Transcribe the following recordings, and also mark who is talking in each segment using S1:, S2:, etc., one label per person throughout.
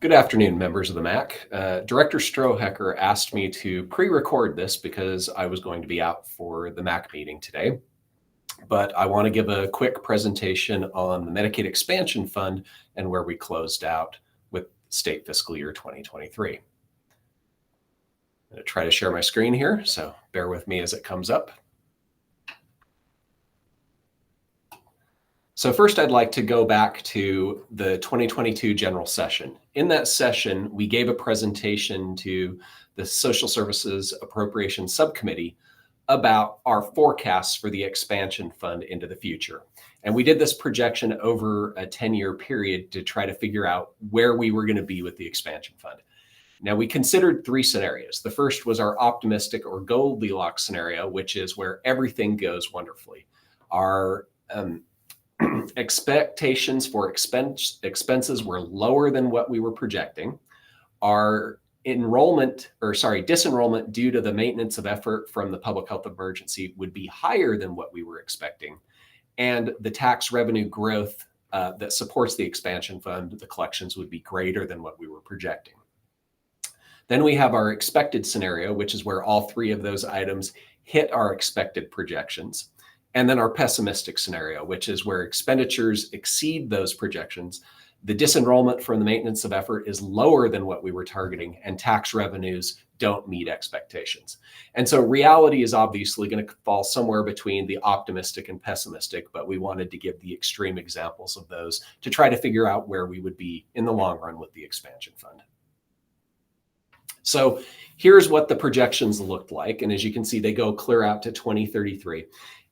S1: Good afternoon, members of the MAC. Director Strohecker asked me to pre-record this because I was going to be out for the MAC meeting today. But I want to give a quick presentation on the Medicaid Expansion Fund and where we closed out with state fiscal year 2023. I'm going to try to share my screen here, so bear with me as it comes up. So first, I'd like to go back to the 2022 general session. In that session, we gave a presentation to the Social Services Appropriations Subcommittee about our forecasts for the expansion fund into the future. And we did this projection over a 10-year period to try to figure out where we were going to be with the expansion fund. Now, we considered three scenarios. The first was our optimistic or Goldilocks scenario, which is where everything goes wonderfully. Our expectations for expenses were lower than what we were projecting. Our disenrollment due to the maintenance of effort from the public health emergency would be higher than what we were expecting. And the tax revenue growth that supports the expansion fund, the collections would be greater than what we were projecting. Then we have our expected scenario, which is where all three of those items hit our expected projections. And then our pessimistic scenario, which is where expenditures exceed those projections. The disenrollment from the maintenance of effort is lower than what we were targeting, and tax revenues don't meet expectations. And so reality is obviously going to fall somewhere between the optimistic and pessimistic, but we wanted to give the extreme examples of those to try to figure out where we would be in the long run with the expansion fund. So here's what the projections looked like. And as you can see, they go clear out to 2033.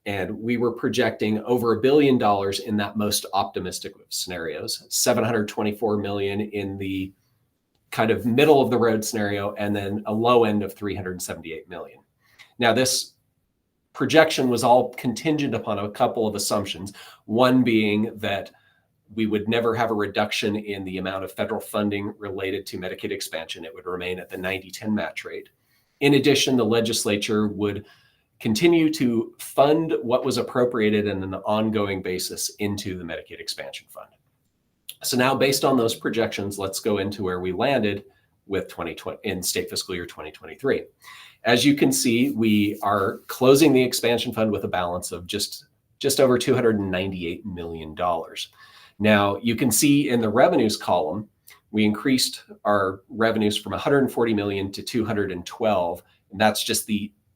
S1: And we were projecting over $1 billion in that most optimistic of scenarios, $724 million in the kind of middle of the road scenario, and then a low end of $378 million. Now, this projection was all contingent upon a couple of assumptions, one being that we would never have a reduction in the amount of federal funding related to Medicaid expansion. It would remain at the 90-10 match rate. In addition, the legislature would continue to fund what was appropriated on an ongoing basis into the Medicaid expansion fund. So now, based on those projections, let's go into where we landed with 2020 in state fiscal year 2023. As you can see, we are closing the expansion fund with a balance of just over $298 million. Now, you can see in the revenues column, we increased our revenues from 140 million to 212, and that's just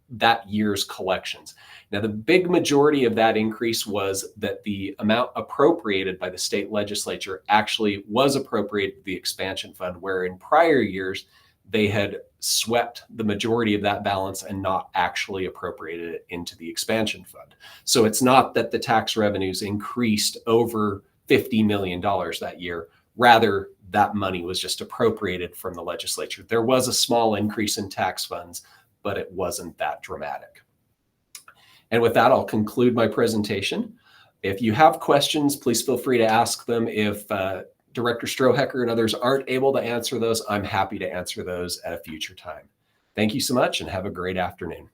S1: that year's collections. Now, the big majority of that increase was that the amount appropriated by the state legislature actually was appropriated to the expansion fund, where in prior years, they had swept the majority of that balance and not actually appropriated it into the expansion fund. So it's not that the tax revenues increased over $50 million that year. Rather, that money was just appropriated from the legislature. There was a small increase in tax funds, but it wasn't that dramatic. And with that, I'll conclude my presentation. If you have questions, please feel free to ask them. If Director Strohecker and others aren't able to answer those, I'm happy to answer those at a future time. Thank you so much and have a great afternoon.